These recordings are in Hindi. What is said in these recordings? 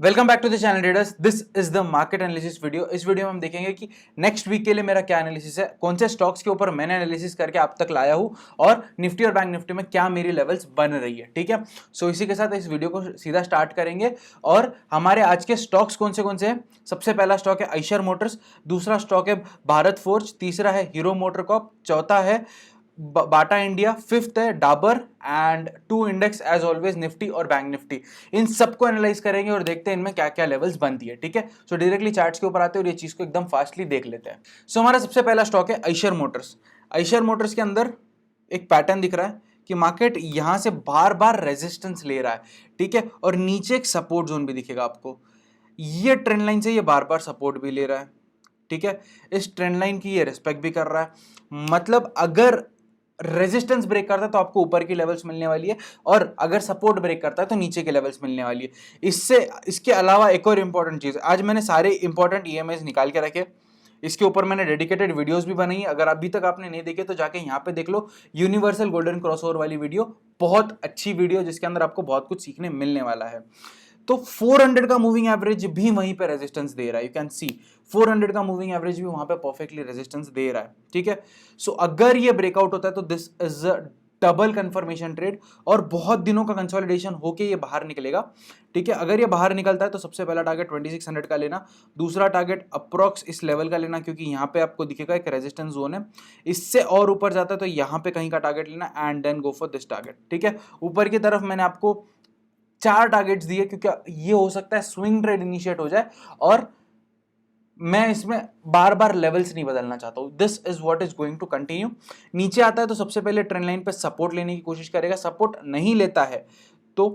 Welcome back to the channel traders. This is the market analysis video. इस वीडियो में हम देखेंगे कि नेक्स्ट वीक के लिए मेरा क्या एनालिसिस है, कौन से स्टॉक्स के ऊपर मैंने एनालिसिस करके आप तक लाया हूं और निफ्टी और बैंक निफ्टी में क्या मेरी लेवल्स बन रही है। ठीक है, सो इसी के साथ इस वीडियो को सीधा स्टार्ट करेंगे। और हमारे आज के स्टॉक्स कौन से हैं। सबसे पहला स्टॉक है आइशर मोटर्स, दूसरा स्टॉक है भारत फोर्ज, तीसरा है हीरो मोटरकॉप, चौथा है बाटा इंडिया, फिफ्थ है Dabur and two index as always Nifty और बैंक निफ्टी। इन सबको एनालाइज करेंगे और देखते हैं इनमें क्या क्या लेवल्स बनती है। ठीक है, सो डायरेक्टली चार्ट्स के ऊपर आते हैं और ये चीज को एकदम फास्टली देख लेते हैं। सो हमारा सबसे पहला स्टॉक है आइशर मोटर्स। आइशर मोटर्स के अंदर एक पैटर्न दिख रहा है कि मार्केट यहां से बार बार रेजिस्टेंस ले रहा है। ठीक है, और नीचे एक सपोर्ट जोन भी दिखेगा आपको। ये ट्रेंड लाइन से ये बार बार सपोर्ट भी ले रहा है। ठीक है, इस ट्रेंड लाइन की ये रिस्पेक्ट भी कर रहा है। मतलब अगर रेजिस्टेंस ब्रेक करता है तो आपको ऊपर की लेवल्स मिलने वाली है, और अगर सपोर्ट ब्रेक करता है तो नीचे के लेवल्स मिलने वाली है। इसके अलावा एक और इंपॉर्टेंट चीज, आज मैंने सारे इंपॉर्टेंट ईएमआईज निकाल के रखे। इसके ऊपर मैंने डेडिकेटेड वीडियोस भी बनाई है। अगर अभी तक आपने नहीं देखे तो जाके यहाँ पे देख लो, यूनिवर्सल गोल्डन क्रॉसओवर वाली वीडियो, बहुत अच्छी वीडियो जिसके अंदर आपको बहुत कुछ सीखने मिलने वाला है। तो 400 का मूविंग एवरेज भी वहीं पे रेजिस्टेंस दे रहा है। यू कैन सी 400 का मूविंग एवरेज भी वहां पे परफेक्टली रेजिस्टेंस दे रहा है। ठीक है, सो अगर ये ब्रेकआउट होता है तो this is a double confirmation trade, और बहुत दिनों का कंसोलिडेशन होके ये बाहर निकलेगा। ठीक है, अगर ये बाहर निकलता है तो सबसे पहला टारगेट 2600 का लेना, दूसरा टारगेट अप्रोक्स इस लेवल का लेना, क्योंकि यहाँ पे आपको दिखेगा एक रेजिस्टेंस जोन है। इससे और ऊपर जाता है तो यहाँ पे कहीं का टारगेट लेना and then go for this target. ठीक है, ऊपर की तरफ मैंने आपको 4 टारगेट्स दिए, क्योंकि ये हो सकता है स्विंग ट्रेड इनिशिएट हो जाए और मैं इसमें बार बार लेवल्स नहीं बदलना चाहता हूं। This is what is going to continue. नीचे आता है तो सबसे पहले ट्रेंड लाइन पे सपोर्ट लेने की कोशिश करेगा, सपोर्ट नहीं लेता है तो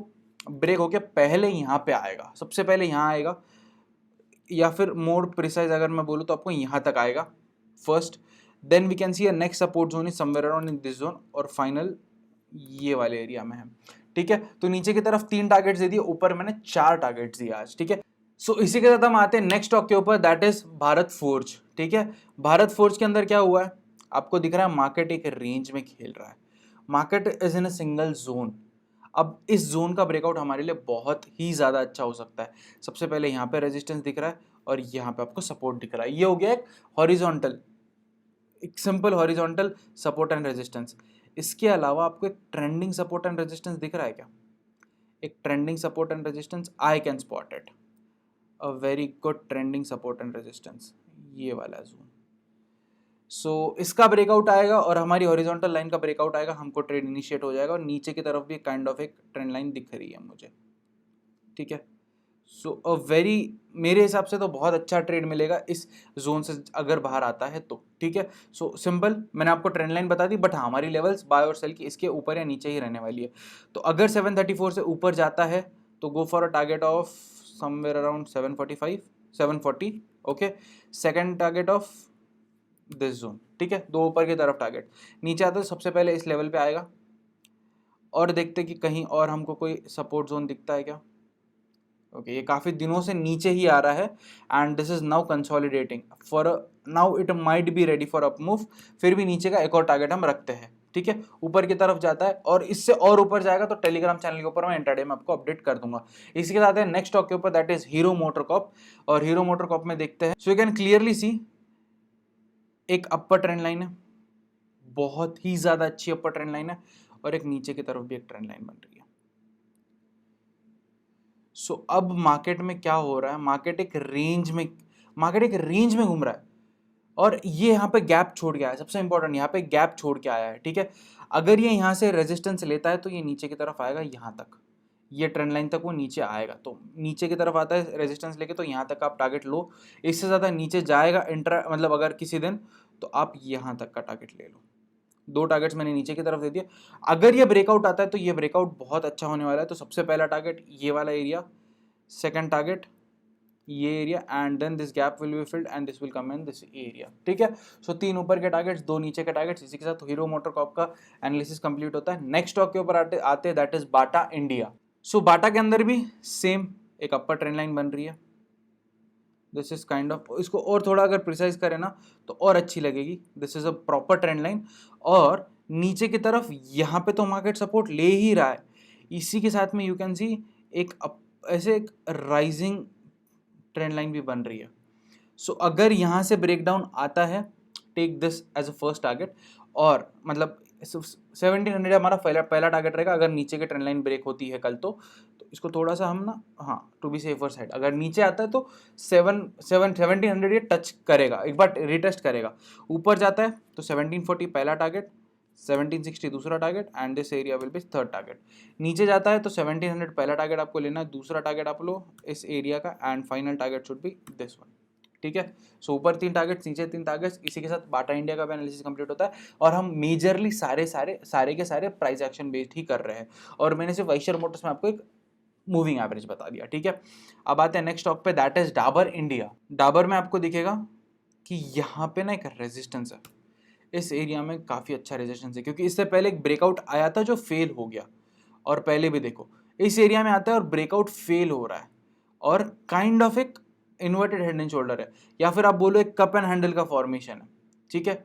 ब्रेक होके पहले यहां पे आएगा, सबसे पहले यहां आएगा, या फिर मोर प्रिसाइज अगर मैं बोलूं तो आपको यहां तक आएगा first. Then we can see a next support zone is somewhere around in this zone, और फाइनल ये वाले एरिया में है। ठीक है, तो नीचे की तरफ 3 टारगेट्स दे दिए, ऊपर मैंने 4 टारगेट्स दिए आज। ठीक है, सो इसी के साथ हम आते हैं नेक्स्ट स्टॉक के ऊपर, दैट इज भारत फोर्ज। ठीक है, भारत फोर्ज के अंदर क्या हुआ है, आपको दिख रहा है मार्केट एक रेंज में खेल रहा है। Market is in a single zone. अब इस जोन का ब्रेकआउट हमारे लिए बहुत ही ज्यादा अच्छा हो सकता है। सबसे पहले यहाँ पे रेजिस्टेंस दिख रहा है और यहाँ पे आपको सपोर्ट दिख रहा है। ये हो गया एक हॉरिजॉन्टल, एक simple horizontal support and resistance. इसके अलावा आपको एक ट्रेंडिंग सपोर्ट एंड रेजिस्टेंस दिख रहा है क्या? एक trending support and resistance, I can spot it, a very good trending support and resistance, ये वाला जोन। सो इसका ब्रेकआउट आएगा और हमारी हॉरिजॉन्टल लाइन का ब्रेकआउट आएगा, हमको ट्रेड इनिशिएट हो जाएगा, और नीचे की तरफ भी काइंड ऑफ एक ट्रेंड लाइन दिख रही है मुझे। ठीक है, सो अ वेरी, मेरे हिसाब से तो बहुत अच्छा ट्रेड मिलेगा इस जोन से अगर बाहर आता है तो। ठीक है, सो सिंपल, मैंने आपको ट्रेंड लाइन बता दी, बट हाँ हमारी लेवल्स बाय और सेल की इसके ऊपर या नीचे ही रहने वाली है। तो अगर 734 से ऊपर जाता है तो go for a target of somewhere around 745 740। Okay, second target of this zone. ठीक है, दो ऊपर की तरफ टारगेट। नीचे आता है सबसे पहले इस लेवल पे आएगा, और देखते कि कहीं और हमको कोई सपोर्ट जोन दिखता है क्या। ओके, ये काफी दिनों से नीचे ही आ रहा है and this is now consolidating for, now it might be ready for up move. फिर भी नीचे का एक और टारगेट हम रखते हैं। ठीक है, ऊपर की तरफ जाता है और इससे और ऊपर जाएगा तो टेलीग्राम चैनल के ऊपर मैं इंटरडे में आपको अपडेट कर दूंगा। इसी के साथ है नेक्स्ट स्टॉक के ऊपर, दैट इज हीरो मोटरकॉप। और हीरो मोटरकॉप में देखते हैं, so you can clearly see एक अपर ट्रेंड लाइन है, बहुत ही ज्यादा अच्छी अपर ट्रेंड लाइन है, और एक नीचे की तरफ भी एक ट्रेंड लाइन बन रही है। सो अब मार्केट में क्या हो रहा है, मार्केट एक रेंज में घूम रहा है, और ये यहाँ पे गैप छोड़ के आया है। सबसे इंपॉर्टेंट, यहाँ पे गैप छोड़ के आया है। ठीक है, अगर ये यहाँ से रेजिस्टेंस लेता है तो ये नीचे की तरफ आएगा, यहाँ तक, ये ट्रेंड लाइन तक वो नीचे आएगा। तो नीचे की तरफ आता है रेजिस्टेंस लेके तो यहाँ तक आप टारगेट लो। इससे ज़्यादा नीचे जाएगा इंट्रा, मतलब अगर किसी दिन, तो आप यहाँ तक का टारगेट ले लो। 2 टारगेट्स मैंने नीचे की तरफ दे दिए। अगर ये ब्रेकआउट आता है तो ये ब्रेकआउट बहुत अच्छा होने वाला है। तो सबसे पहला टारगेट ये वाला एरिया, सेकंड टारगेट ये area, and then this gap will be filled and this will come in this area. ठीक है, सो 3 ऊपर के टारगेट्स, 2 नीचे के टारगेट्स। इसी के साथ हीरो मोटरकॉप का एनालिसिस कंप्लीट होता है। नेक्स्ट स्टॉक के ऊपर आते हैं, दैट इज बाटा इंडिया। सो बाटा के अंदर भी सेम एक अपर ट्रेंड लाइन बन रही है। दिस इज काइंड ऑफ, इसको और थोड़ा अगर प्रिसाइज करें ना तो और अच्छी लगेगी। This is a proper trend line, और नीचे की तरफ यहाँ पे तो मार्केट सपोर्ट ले ही रहा है। इसी के साथ में यू कैन सी एक ऐसे एक राइजिंग ट्रेंड लाइन भी बन रही है। सो अगर यहाँ से ब्रेकडाउन आता है, take this as a first target, और मतलब 1700 हमारा पहला टारगेट रहेगा। अगर नीचे के ट्रेंड लाइन ब्रेक होती है कल तो इसको थोड़ा सा हम ना, हाँ, टू बी सेफर साइड, अगर नीचे आता है तो 1700 ये टच करेगा, एक बार रिटेस्ट करेगा। ऊपर जाता है तो 1740 पहला टारगेट, 1760 दूसरा target, and this area will be third target. नीचे जाता है तो 1700 पहला टारगेट आपको लेना है, दूसरा टारगेट आप लो इस एरिया का, and final target should be this one. ठीक है, सो ऊपर 3 टारगेट्स, नीचे 3 टारगेट्स। इसी के साथ बाटा इंडिया का भी एनालिसिस कंप्लीट होता है, और हम मेजरली सारे के सारे प्राइस एक्शन बेस्ड ही कर रहे हैं। और मैंने सिर्फ आइशर मोटर्स में आपको एक मूविंग एवरेज बता दिया। ठीक है, अब आते हैं नेक्स्ट स्टॉक पे, that is Dabur India. Dabur में आपको दिखेगा कि यहाँ पे ना एक रेजिस्टेंस है, इस एरिया में काफ़ी अच्छा रेजिस्टेंस है, क्योंकि इससे पहले एक ब्रेकआउट आया था जो फेल हो गया। और पहले भी देखो इस एरिया में आता है और ब्रेकआउट फेल हो रहा है, और काइंड ऑफ एक इन्वर्टेड हेड एंड शोल्डर है, या फिर आप बोलो एक कप एंड हैंडल का फॉर्मेशन है। ठीक है,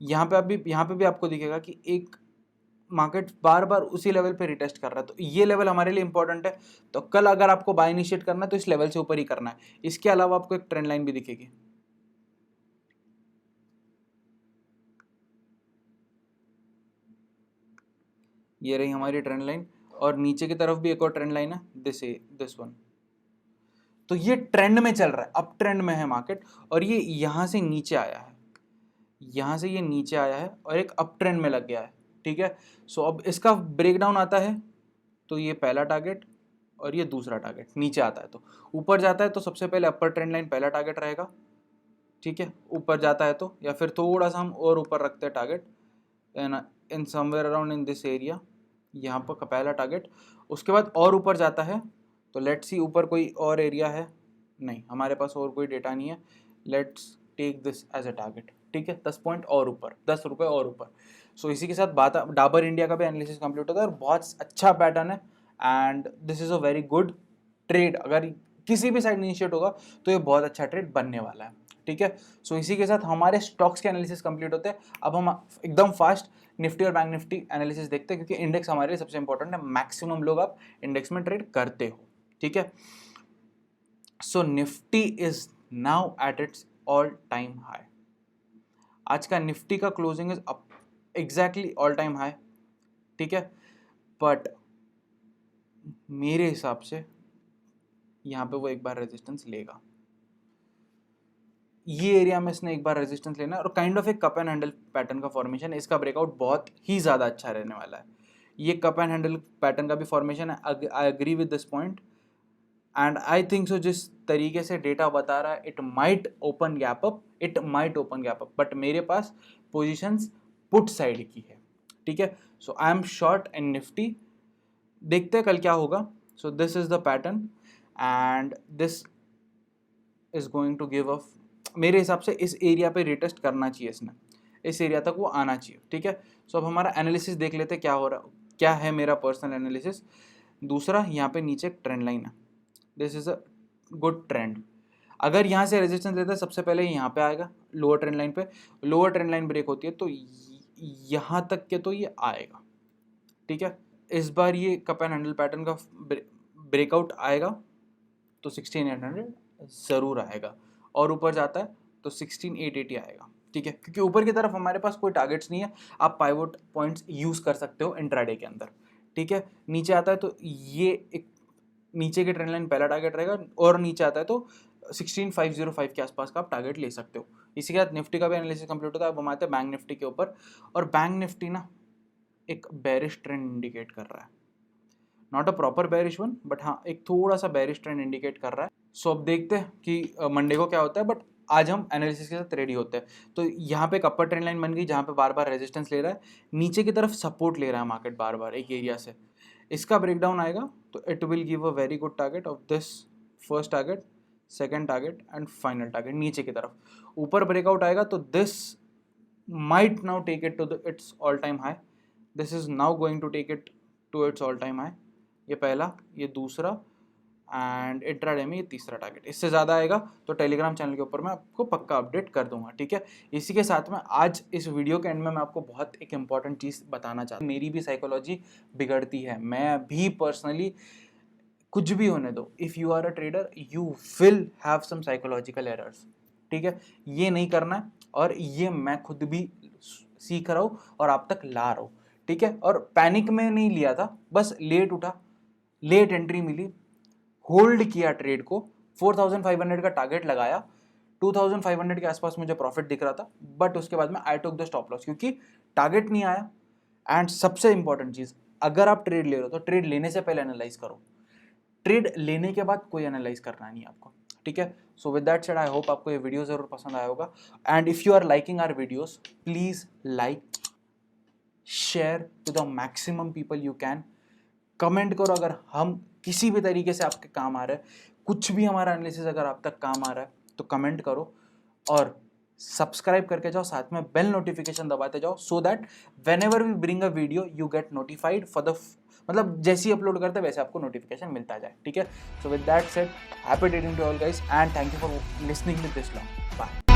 यहाँ पे भी आपको दिखेगा कि एक मार्केट बार बार उसी लेवल पे रिटेस्ट कर रहा है, तो ये लेवल हमारे लिए इंपॉर्टेंट है। तो कल अगर आपको बाय इनिशिएट करना है तो इस लेवल से ऊपर ही करना है। इसके अलावा आपको एक ट्रेंड लाइन भी दिखेगी, ये रही हमारी ट्रेंड लाइन, और नीचे की तरफ भी एक और ट्रेंड लाइन है, दिस वन। तो ये ट्रेंड में चल रहा है, अप ट्रेंड में है मार्केट, और ये यहाँ से नीचे आया है, यहाँ से ये नीचे आया है और एक अप ट्रेंड में लग गया है। ठीक है, सो अब इसका ब्रेकडाउन आता है तो ये पहला टारगेट और ये दूसरा टारगेट, नीचे आता है तो ऊपर जाता है तो सबसे पहले अपर ट्रेंड लाइन पहला टारगेट रहेगा। ठीक है, ऊपर जाता है तो, या फिर थोड़ा सा हम और ऊपर रखते हैं target, in somewhere around in this area, यहाँ पर पहला टारगेट। उसके बाद और ऊपर जाता है तो लेट्स सी ऊपर कोई और एरिया है, नहीं हमारे पास और कोई डेटा नहीं है, let's take this as a target. ठीक है, 10 पॉइंट और ऊपर, 10 रुपये और ऊपर। सो इसी के साथ बात डाबर इंडिया का भी एनालिसिस कंप्लीट होता है, और बहुत अच्छा पैटर्न है, and this is a very good trade. अगर किसी भी साइड इनिशिएट होगा तो ये बहुत अच्छा ट्रेड बनने वाला है। ठीक है, सो इसी के साथ हमारे स्टॉक्स के एनालिसिस कंप्लीट होते हैं। अब हम एकदम फास्ट निफ्टी और बैंक निफ्टी एनालिसिस देखते हैं, क्योंकि इंडेक्स हमारे लिए सबसे इंपॉर्टेंट है, मैक्सिमम लोग आप इंडेक्स में ट्रेड करते हो। ठीक है, so Nifty is now at its all time high. आज का निफ्टी का closing is up exactly all time high. ठीक है, बट मेरे हिसाब से यहाँ पे वो एक बार रेजिस्टेंस लेगा, ये एरिया में इसने एक बार रेजिस्टेंस लेना है, और काइंड ऑफ एक कप एंड हैंडल पैटर्न का फॉर्मेशन है। इसका ब्रेकआउट बहुत ही ज़्यादा अच्छा रहने वाला है। ये कप एंड हैंडल पैटर्न का भी फॉर्मेशन है, I agree with this point, and I think so जिस तरीके से डेटा बता रहा है it might open gap up, but मेरे पास पोजिशंस पुट साइड की है। ठीक है, so I am short in Nifty, देखते हैं कल क्या होगा। So this is the pattern, and this is going to give a, मेरे हिसाब से इस एरिया पे रिटेस्ट करना चाहिए इसने, इस एरिया तक वो आना चाहिए। ठीक है, सो अब हमारा एनालिसिस देख लेते हैं क्या हो रहा, क्या है मेरा पर्सनल एनालिसिस। दूसरा, यहाँ पे नीचे एक ट्रेंड लाइन है, this is a good trend. अगर यहाँ से रेजिस्टेंस लेता है सबसे पहले यहाँ पे आएगा लोअर ट्रेंड लाइन पे, लोअर ट्रेंड लाइन ब्रेक होती है तो यहाँ तक के तो ये आएगा। ठीक है, इस बार ये कप एंड हैंडल पैटर्न का ब्रेकआउट आएगा तो 16,800 ज़रूर आएगा, और ऊपर जाता है तो 16,880 आएगा। ठीक है, क्योंकि ऊपर की तरफ हमारे पास कोई टारगेट्स नहीं है, आप पाइवोट पॉइंट्स यूज़ कर सकते हो इंट्राडे के अंदर। ठीक है, नीचे आता है तो ये एक नीचे के ट्रेंड लाइन पहला टारगेट रहेगा, और नीचे आता है तो 16,505 के आसपास का आप टारगेट ले सकते हो। इसी के साथ निफ्टी का भी एनालिसिस कंप्लीट होता है। अब हम आते हैं बैंक निफ्टी के ऊपर, और बैंक निफ्टी ना एक बेरिश ट्रेंड इंडिकेट कर रहा है, not a proper bearish one, but हाँ एक थोड़ा सा बेरिश ट्रेंड इंडिकेट कर रहा है। सो अब देखते हैं कि मंडे को क्या होता है, बट आज हम एनालिसिस के साथ रेडी होते हैं। तो यहाँ पे एक अपर ट्रेंड लाइन बन गई जहाँ पे बार बार रेजिस्टेंस ले रहा है, नीचे की तरफ सपोर्ट ले रहा है मार्केट बार बार एक एरिया से। इसका ब्रेकडाउन आएगा तो it will give a very good target of this first target, second target, and final target नीचे की तरफ। ऊपर ब्रेकआउट आएगा तो this might now take it to its all time high, this is now going to take it to its all time high. ये पहला, ये दूसरा, एंड इंट्राडे में ये तीसरा टारगेट। इससे ज़्यादा आएगा तो टेलीग्राम चैनल के ऊपर मैं आपको पक्का अपडेट कर दूंगा। ठीक है, इसी के साथ में आज इस वीडियो के एंड में मैं आपको बहुत एक इंपॉर्टेंट चीज़ बताना चाहता हूँ। मेरी भी साइकोलॉजी बिगड़ती है, मैं भी पर्सनली कुछ भी होने दो, if you are a trader you will have some psychological errors, ठीक है। ये नहीं करना है, और ये मैं खुद भी सीख रहा हूँ और आप तक ला रहा हूँ, ठीक है। और पैनिक में नहीं लिया था, बस लेट उठा, लेट एंट्री मिली, होल्ड किया ट्रेड को, 4500 का टारगेट लगाया, 2500 के आसपास मुझे प्रॉफिट दिख रहा था, बट उसके बाद में आई टुक द स्टॉप लॉस क्योंकि टारगेट नहीं आया। एंड सबसे इंपॉर्टेंट चीज, अगर आप ट्रेड ले रहे हो तो ट्रेड लेने से पहले एनालाइज करो, ट्रेड लेने के बाद कोई एनालाइज करना नहीं आपको, ठीक है। So with that said I hope आपको ये वीडियो जरूर पसंद आया होगा, and if you are liking our videos please like, share to the maximum people you can, comment करो अगर हम किसी भी तरीके से आपके काम आ रहा है, कुछ भी हमारा एनालिसिस अगर आप तक काम आ रहा है तो कमेंट करो, और सब्सक्राइब करके जाओ, साथ में बेल नोटिफिकेशन दबाते जाओ, so that whenever we bring a video you get notified for the, मतलब जैसे ही अपलोड करते हैं वैसे आपको नोटिफिकेशन मिलता जाए, ठीक है। So with that said happy trading to all guys and thank you for listening to this long, bye.